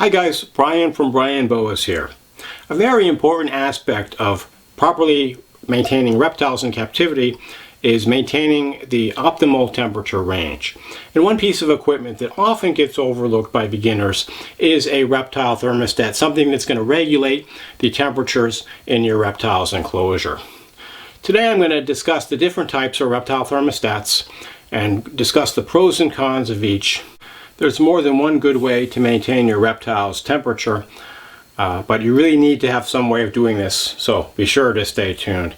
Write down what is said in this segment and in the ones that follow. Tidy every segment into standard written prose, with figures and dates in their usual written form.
Hi guys, Brian from Boas here. A very important aspect of properly maintaining reptiles in captivity is maintaining the optimal temperature range. And one piece of equipment that often gets overlooked by beginners is a reptile thermostat, something that's going to regulate the temperatures in your reptile's enclosure. Today I'm going to discuss the different types of reptile thermostats and discuss the pros and cons of each. There's more than one good way to maintain your reptile's temperature, but you really need to have some way of doing this, so be sure to stay tuned.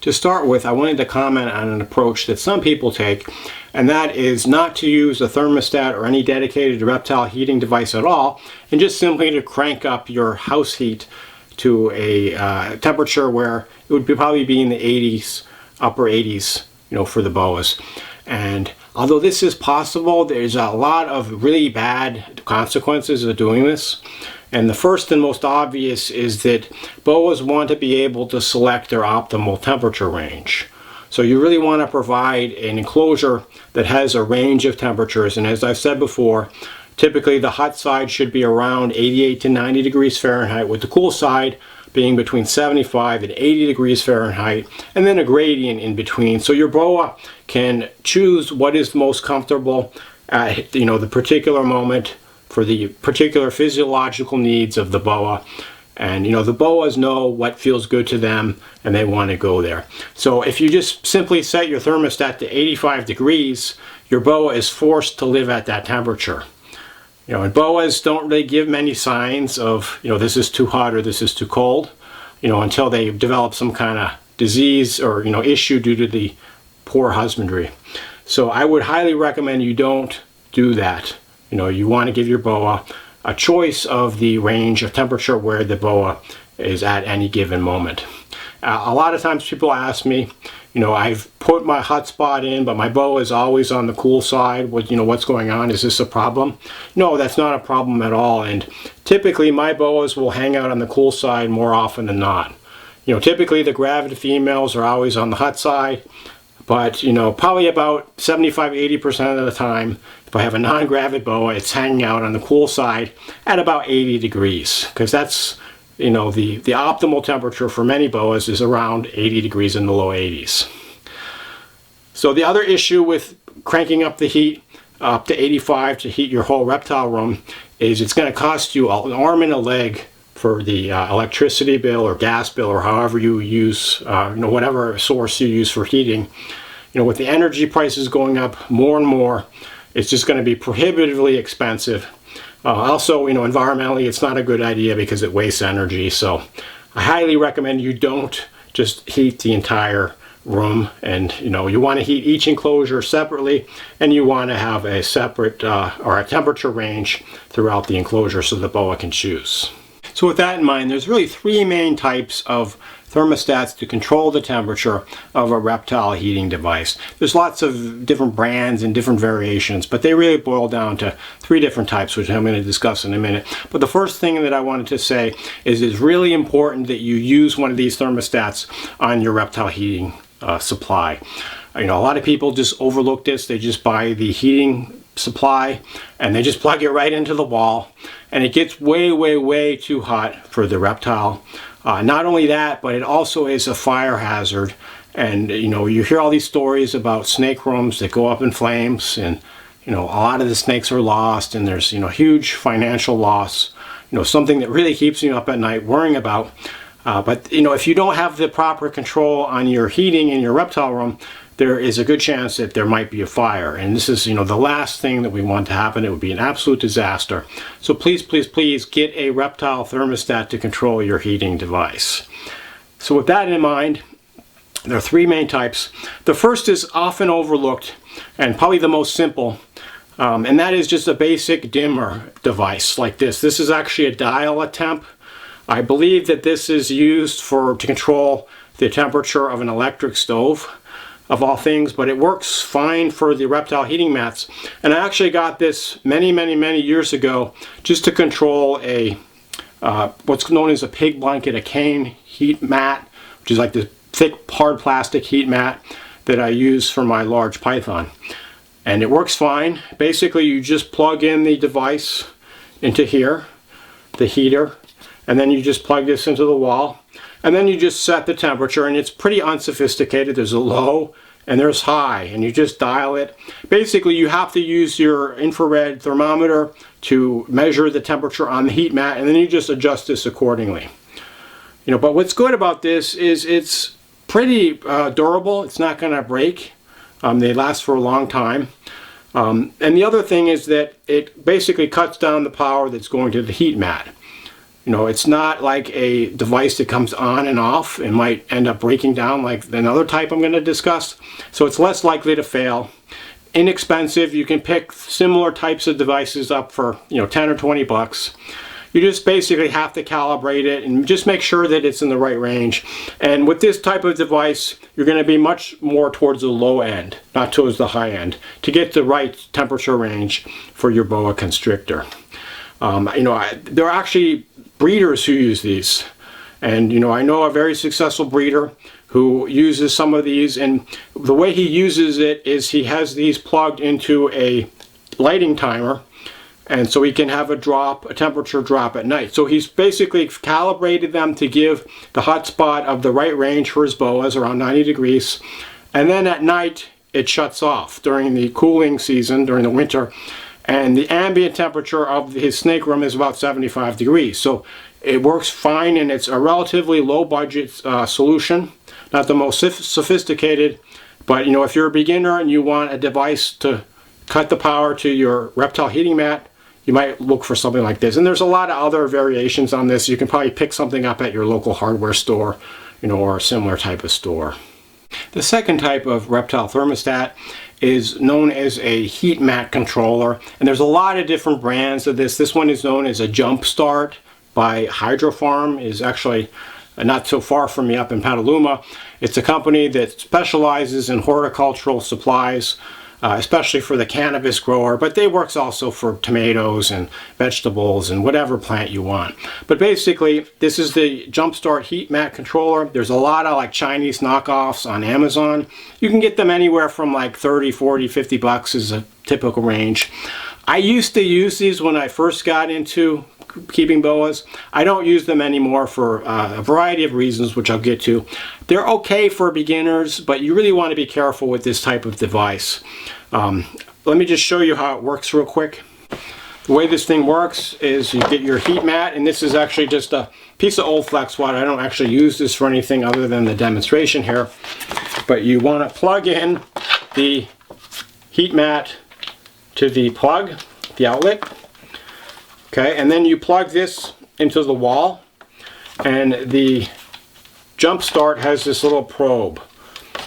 To start with, I wanted to comment on an approach that some people take, and that is not to use a thermostat or any dedicated reptile heating device at all, and just simply to crank up your house heat to a temperature where it would probably be in the 80s, upper 80s, for the Boas. And although this is possible, there's a lot of really bad consequences of doing this. And the first and most obvious is that Boas want to be able to select their optimal temperature range. So you really want to provide an enclosure that has a range of temperatures. And as I've said before, typically the hot side should be around 88 to 90 degrees Fahrenheit, with the cool side being between 75 and 80 degrees Fahrenheit, and then a gradient in between. So your boa can choose what is most comfortable at the particular moment for the particular physiological needs of the boa. And the boas know what feels good to them and they want to go there. So if you just simply set your thermostat to 85 degrees, your boa is forced to live at that temperature. And boas don't really give many signs of, this is too hot or this is too cold, until they develop some kind of disease or, issue due to the poor husbandry. So I would highly recommend you don't do that. You want to give your boa a choice of the range of temperature where the boa is at any given moment. A lot of times people ask me, I've put my hotspot in, but my boa is always on the cool side. What's going on? Is this a problem? No, that's not a problem at all. And typically my boas will hang out on the cool side more often than not. Typically the gravid females are always on the hot side, but probably about 75-80% of the time, if I have a non-gravid boa, it's hanging out on the cool side at about 80 degrees, because that's the optimal temperature for many boas is around 80 degrees in the low 80s. So the other issue with cranking up the heat up to 85 to heat your whole reptile room is it's going to cost you an arm and a leg for the electricity bill or gas bill, or however you use, whatever source you use for heating. With the energy prices going up more and more, it's just going to be prohibitively expensive. Also, environmentally, it's not a good idea because it wastes energy. So I highly recommend you don't just heat the entire room. And, you want to heat each enclosure separately, and you want to have a separate or a temperature range throughout the enclosure so the boa can choose. So with that in mind, there's really three main types of thermostats to control the temperature of a reptile heating device. There's lots of different brands and different variations, but they really boil down to three different types, which I'm going to discuss in a minute. But the first thing that I wanted to say is it's really important that you use one of these thermostats on your reptile heating supply. A lot of people just overlook this. They just buy the heating supply and they just plug it right into the wall, and it gets way too hot for the reptile. Not only that, but it also is a fire hazard. And you hear all these stories about snake rooms that go up in flames, and a lot of the snakes are lost, and there's huge financial loss, something that really keeps you up at night worrying about. But if you don't have the proper control on your heating in your reptile room, there is a good chance that there might be a fire. And this is, the last thing that we want to happen. It would be an absolute disaster. So please get a reptile thermostat to control your heating device. So with that in mind, there are three main types. The first is often overlooked and probably the most simple, and that is just a basic dimmer device like this. This is actually a dial a temp. I believe that this is used to control the temperature of an electric stove, of all things, but it works fine for the reptile heating mats. And I actually got this many years ago just to control a what's known as a pig blanket, a cane heat mat, which is like the thick hard plastic heat mat that I use for my large python. And it works fine. Basically, you just plug in the device into here. the heater, and then you just plug this into the wall, and then you just set the temperature, and it's pretty unsophisticated. There's a low and there's high, and you just dial it. Basically, you have to use your infrared thermometer to measure the temperature on the heat mat, and then you just adjust this accordingly. But what's good about this is it's pretty durable. It's not going to break. They last for a long time. And the other thing is that it basically cuts down the power that's going to the heat mat. It's not like a device that comes on and off and might end up breaking down like another type I'm going to discuss. So it's less likely to fail. Inexpensive. You can pick similar types of devices up for 10 or 20 bucks. You just basically have to calibrate it and just make sure that it's in the right range. And with this type of device, you're going to be much more towards the low end, not towards the high end, to get the right temperature range for your boa constrictor. There are actually breeders who use these, and I know a very successful breeder who uses some of these, and the way he uses it is he has these plugged into a lighting timer, and so he can have a temperature drop at night. So he's basically calibrated them to give the hot spot of the right range for his boas, around 90 degrees, and then at night it shuts off during the cooling season, during the winter. And the ambient temperature of his snake room is about 75 degrees. So it works fine, and it's a relatively low budget solution. Not the most sophisticated, but if you're a beginner and you want a device to cut the power to your Reptile heating mat, you might look for something like this. And there's a lot of other variations on this. You can probably pick something up at your local hardware store, or a similar type of store. The second type of Reptile thermostat is known as a heat mat controller, and there's a lot of different brands of this. This one is known as a Jumpstart by Hydrofarm. Is actually not so far from me up in Petaluma. It's a company that specializes in horticultural supplies, especially for the cannabis grower, but they works also for tomatoes and vegetables and whatever plant you want. But basically, this is the Jumpstart heat mat controller. There's a lot of Chinese knockoffs on Amazon. You can get them anywhere from 30, 40, 50 bucks is a typical range. I used to use these when I first got into keeping boas. I don't use them anymore for a variety of reasons, which I'll get to. They're okay for beginners, but you really want to be careful with this type of device. Let me just show you how it works real quick. The way this thing works is you get your heat mat, and this is actually just a piece of old flex wire. I don't actually use this for anything other than the demonstration here, but you want to plug in the heat mat to the plug, the outlet. Okay, and then you plug this into the wall, and the Jumpstart has this little probe.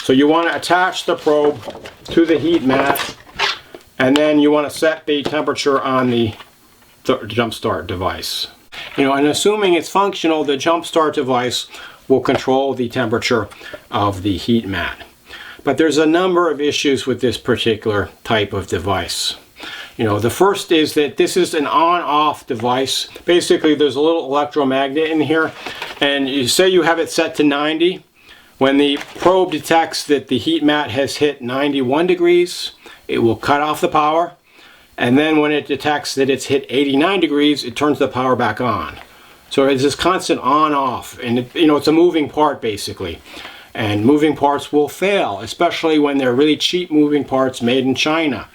So you want to attach the probe to the heat mat, and then you want to set the temperature on the Jumpstart device. And assuming it's functional, the Jumpstart device will control the temperature of the heat mat. But there's a number of issues with this particular type of device. The first is that this is an on-off device. Basically, there's a little electromagnet in here, and you say you have it set to 90. When the probe detects that the heat mat has hit 91 degrees, it will cut off the power. And then when it detects that it's hit 89 degrees, it turns the power back on. So it's this constant on-off, and it's a moving part basically. And moving parts will fail, especially when they're really cheap moving parts made in China.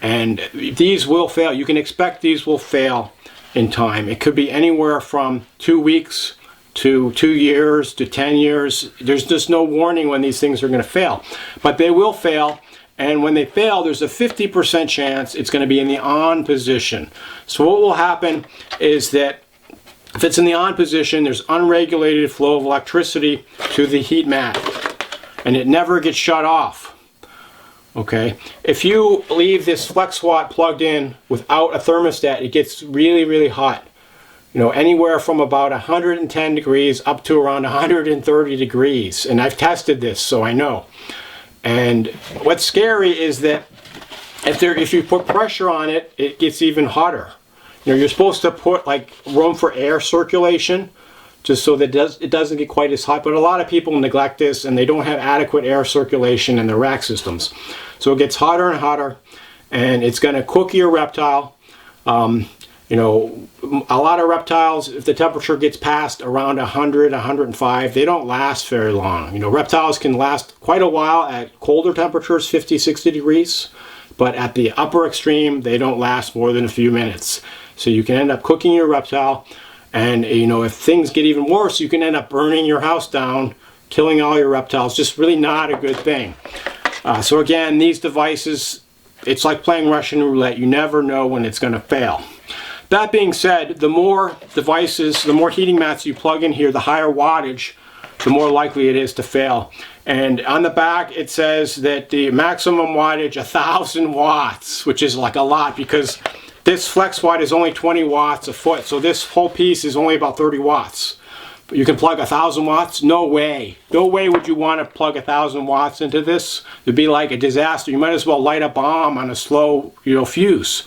And these will fail. You can expect these will fail in time. It could be anywhere from 2 weeks to 2 years to 10 years. There's just no warning when these things are going to fail. But they will fail, and when they fail, there's a 50% chance it's going to be in the on position. So what will happen is that if it's in the on position, there's unregulated flow of electricity to the heat mat, and it never gets shut off. Okay, if you leave this flex watt plugged in without a thermostat, it gets really, really hot. Anywhere from about 110 degrees up to around 130 degrees. And I've tested this, so I know. And what's scary is that if you put pressure on it, it gets even hotter. You're supposed to put room for air circulation, just so that it doesn't get quite as hot. But a lot of people neglect this, and they don't have adequate air circulation in their rack systems. So it gets hotter and hotter, and it's going to cook your reptile. You know, a lot of reptiles, if the temperature gets past around 100, 105, they don't last very long. You know, reptiles can last quite a while at colder temperatures, 50, 60 degrees, but at the upper extreme, they don't last more than a few minutes. So you can end up cooking your reptile, and you know, if things get even worse, you can end up burning your house down, killing all your reptiles. Just really not a good thing. So again, these devices, it's like playing Russian roulette. You never know when it's going to fail. That being said, the more devices, the more heating mats you plug in here, the higher wattage, the more likely it is to fail. And on the back it says that the maximum wattage 1,000 watts, which is like a lot because this flex watt is only 20 watts a foot. So this whole piece is only about 30 watts. But you can plug 1,000 watts? No way. No way would you want to plug 1,000 watts into this. It'd be like a disaster. You might as well light a bomb on a slow, you know, fuse.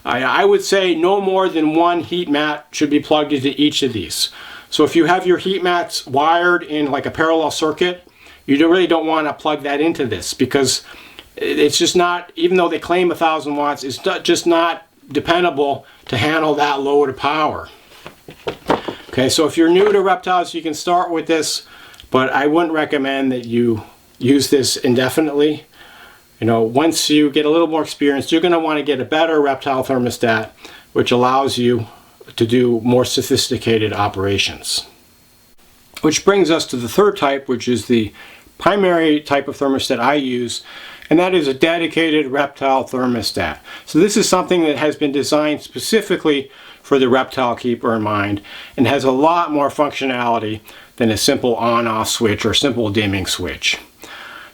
I would say no more than one heat mat should be plugged into each of these. So if you have your heat mats wired in like a parallel circuit, you really don't want to plug that into this because it's just not, even though they claim 1,000 watts, it's just not dependable to handle that load of power. Okay, so if you're new to reptiles, you can start with this, but I wouldn't recommend that you use this indefinitely. You know, once you get a little more experience, you're going to want to get a better reptile thermostat, which allows you to do more sophisticated operations. Which brings us to the third type, which is the primary type of thermostat I use, and that is a dedicated reptile thermostat. So this is something that has been designed specifically for the reptile keeper in mind and has a lot more functionality than a simple on-off switch or simple dimming switch.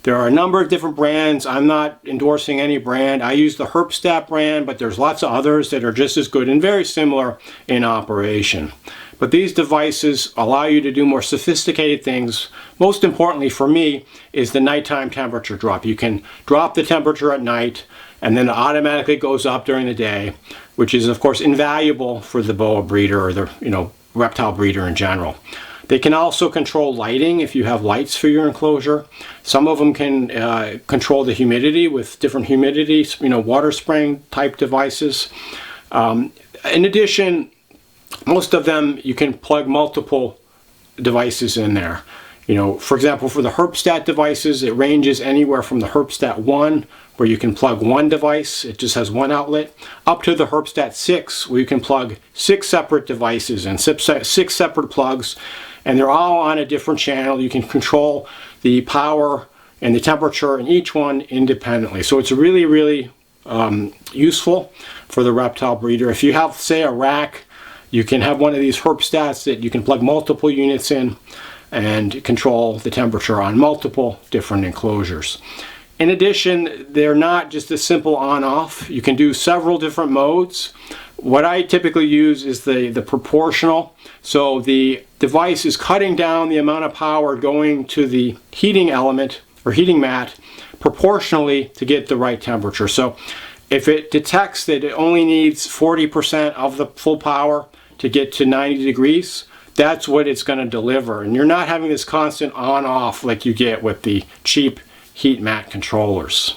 There are a number of different brands. I'm not endorsing any brand. I use the Herpstat brand, but there's lots of others that are just as good and very similar in operation. But these devices allow you to do more sophisticated things. Most importantly for me is the nighttime temperature drop. You can drop the temperature at night and then it automatically goes up during the day, which is of course invaluable for the boa breeder or the reptile breeder in general. They can also control lighting if you have lights for your enclosure. Some of them can control the humidity with different humidity, water spraying type devices. In addition, most of them you can plug multiple devices in there. For example, for the Herpstat devices, it ranges anywhere from the Herpstat 1, where you can plug one device, it just has one outlet, up to the Herpstat 6, where you can plug 6 separate devices and 6 separate plugs, and they're all on a different channel. You can control the power and the temperature in each one independently. So it's really, really useful for the reptile breeder. If you have, say, a rack, you can have one of these Herpstats that you can plug multiple units in and control the temperature on multiple different enclosures. In addition, they're not just a simple on-off. You can do several different modes. What I typically use is the proportional. So the device is cutting down the amount of power going to the heating element or heating mat proportionally to get the right temperature. So if it detects that it only needs 40% of the full power to get to 90 degrees, that's what it's going to deliver. And you're not having this constant on-off like you get with the cheap heat mat controllers.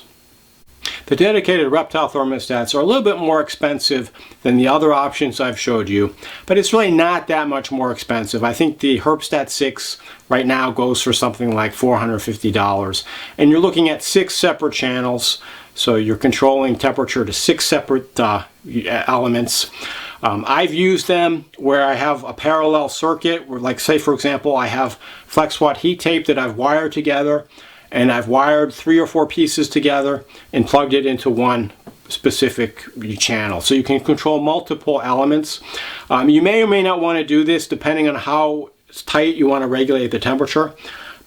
The dedicated reptile thermostats are a little bit more expensive than the other options I've showed you, but it's really not that much more expensive. I think the Herpstat 6 right now goes for something like $450, and you're looking at 6 separate channels, so you're controlling temperature to 6 separate elements. I've used them where I have a parallel circuit, where, like, say for example, I have flex watt heat tape that I've wired together, and I've wired 3 or 4 pieces together and plugged it into one specific channel. So you can control multiple elements. You may or may not want to do this depending on how tight you want to regulate the temperature.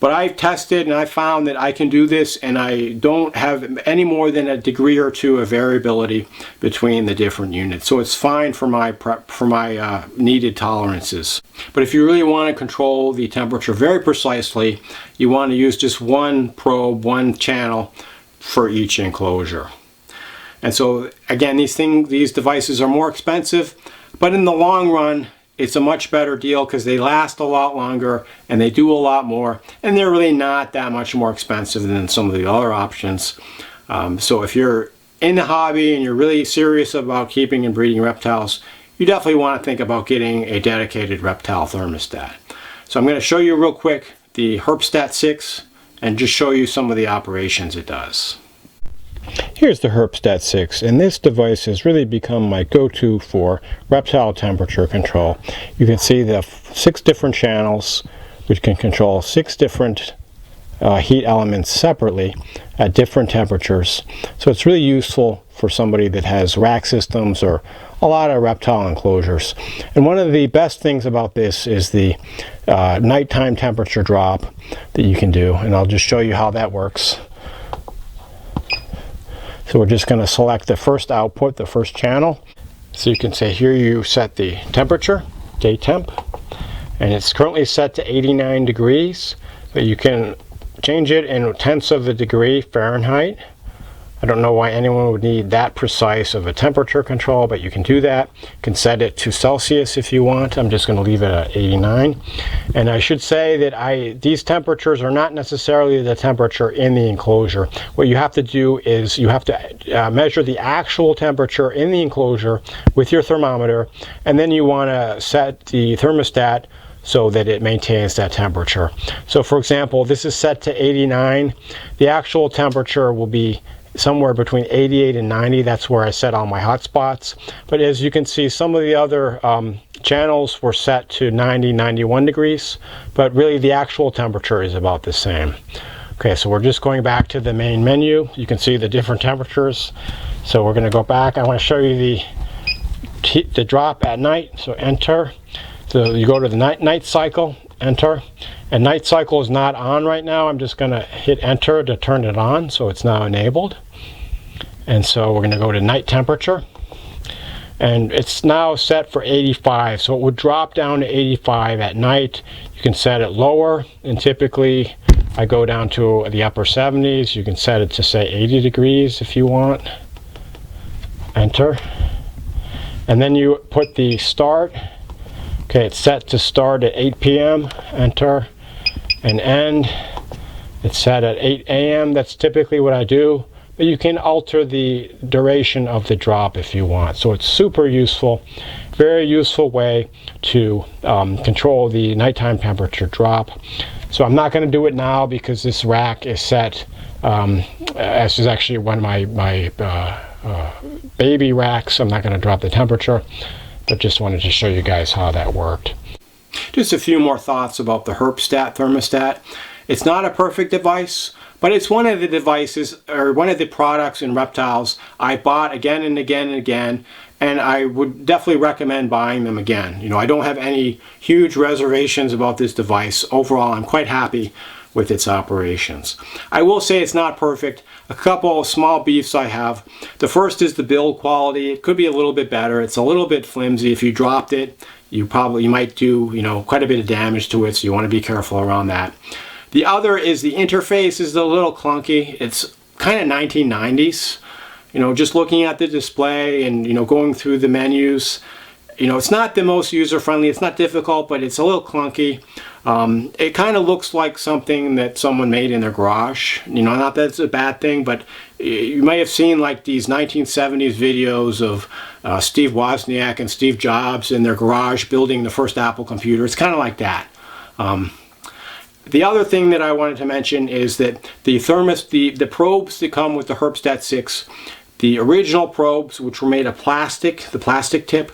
But I've tested and I found that I can do this, and I don't have any more than a degree or two of variability between the different units. So it's fine for my needed tolerances. But if you really want to control the temperature very precisely, you want to use just one probe, one channel for each enclosure. And so again, these devices are more expensive, but in the long run, it's a much better deal because they last a lot longer and they do a lot more, and they're really not that much more expensive than some of the other options. So if you're in the hobby and you're really serious about keeping and breeding reptiles, you definitely want to think about getting a dedicated Reptile thermostat. So I'm going to show you real quick the Herpstat 6 and just show you some of the operations it does. Here's the Herpstat 6, and this device has really become my go-to for reptile temperature control. You can see the 6 different channels which can control 6 different heat elements separately at different temperatures. So it's really useful for somebody that has rack systems or a lot of reptile enclosures. And one of the best things about this is the nighttime temperature drop that you can do, and I'll just show you how that works. So we're just going to select the first output, the first channel. So you can say here you set the temperature, day temp, and it's currently set to 89 degrees, but you can change it in tenths of a degree Fahrenheit. I don't know why anyone would need that precise of a temperature control, but you can do that. You can set it to Celsius if you want. I'm just going to leave it at 89. And I should say that these temperatures are not necessarily the temperature in the enclosure. What you have to do is you have to measure the actual temperature in the enclosure with your thermometer, and then you want to set the thermostat so that it maintains that temperature. So for example, this is set to 89. The actual temperature will be somewhere between 88 and 90. That's where I set all my hot spots. But as you can see, some of the other channels were set to 90, 91 degrees, but really the actual temperature is about the same. Okay, so we're just going back to the main menu. You can see the different temperatures. So we're going to go back. I want to show you the drop at night. So enter. So you go to the night cycle, enter. And night cycle is not on right now. I'm just going to hit enter to turn it on, so it's now enabled. And so we're going to go to night temperature, and it's now set for 85, so it would drop down to 85 at night. You can set it lower, and typically I go down to the upper 70s. You can set it to say 80 degrees if you want. Enter. And then you put the start. Okay, it's set to start at 8 p.m. Enter. And end. It's set at 8 a.m. That's typically what I do, but you can alter the duration of the drop if you want. So it's super useful, very useful way to control the nighttime temperature drop. So I'm not going to do it now because this rack is set, this is actually one of my baby racks. I'm not going to drop the temperature, but just wanted to show you guys how that worked. Just a few more thoughts about the Herpstat thermostat. It's not a perfect device, but it's one of the devices, or one of the products in reptiles I bought again and again and again, and I would definitely recommend buying them again. You know, I don't have any huge reservations about this device. Overall, I'm quite happy with its operations. I will say it's not perfect. A couple of small beefs I have. The first is the build quality. It could be a little bit better. It's a little bit flimsy. If you dropped it, you might do, you know, quite a bit of damage to it, so you want to be careful around that. The other is the interface is a little clunky. It's kind of 1990s. You know, just looking at the display and, you know, going through the menus, you know, it's not the most user-friendly. It's not difficult, but it's a little clunky. It kind of looks like something that someone made in their garage. You know, not that it's a bad thing, but you may have seen like these 1970s videos of Steve Wozniak and Steve Jobs in their garage building the first Apple computer. It's kind of like that. The other thing that I wanted to mention is that the probes that come with the Herpstat 6, the original probes, which were made of plastic, the plastic tip,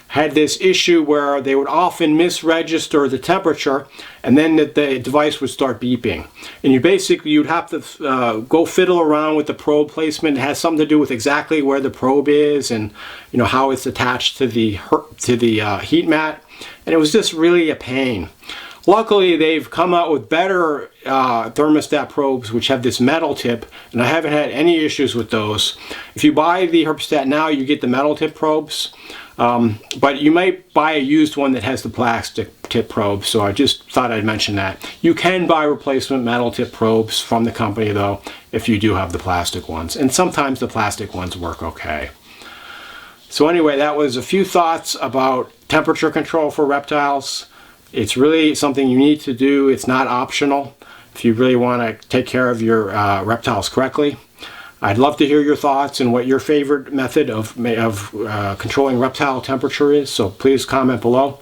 had this issue where they would often misregister the temperature, and then the device would start beeping. And you'd have to go fiddle around with the probe placement. It has something to do with exactly where the probe is and, you know, how it's attached to the heat mat. And it was just really a pain. Luckily, they've come out with better thermostat probes which have this metal tip, and I haven't had any issues with those. If you buy the Herpstat now, you get the metal tip probes, but you might buy a used one that has the plastic tip probe, so I just thought I'd mention that. You can buy replacement metal tip probes from the company though, if you do have the plastic ones, and sometimes the plastic ones work okay. So anyway, that was a few thoughts about temperature control for reptiles. It's really something you need to do. It's not optional if you really want to take care of your reptiles correctly. I'd love to hear your thoughts and what your favorite method of controlling reptile temperature is, so please comment below.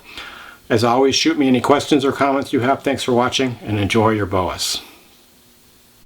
As always, shoot me any questions or comments you have. Thanks for watching, and enjoy your Boas.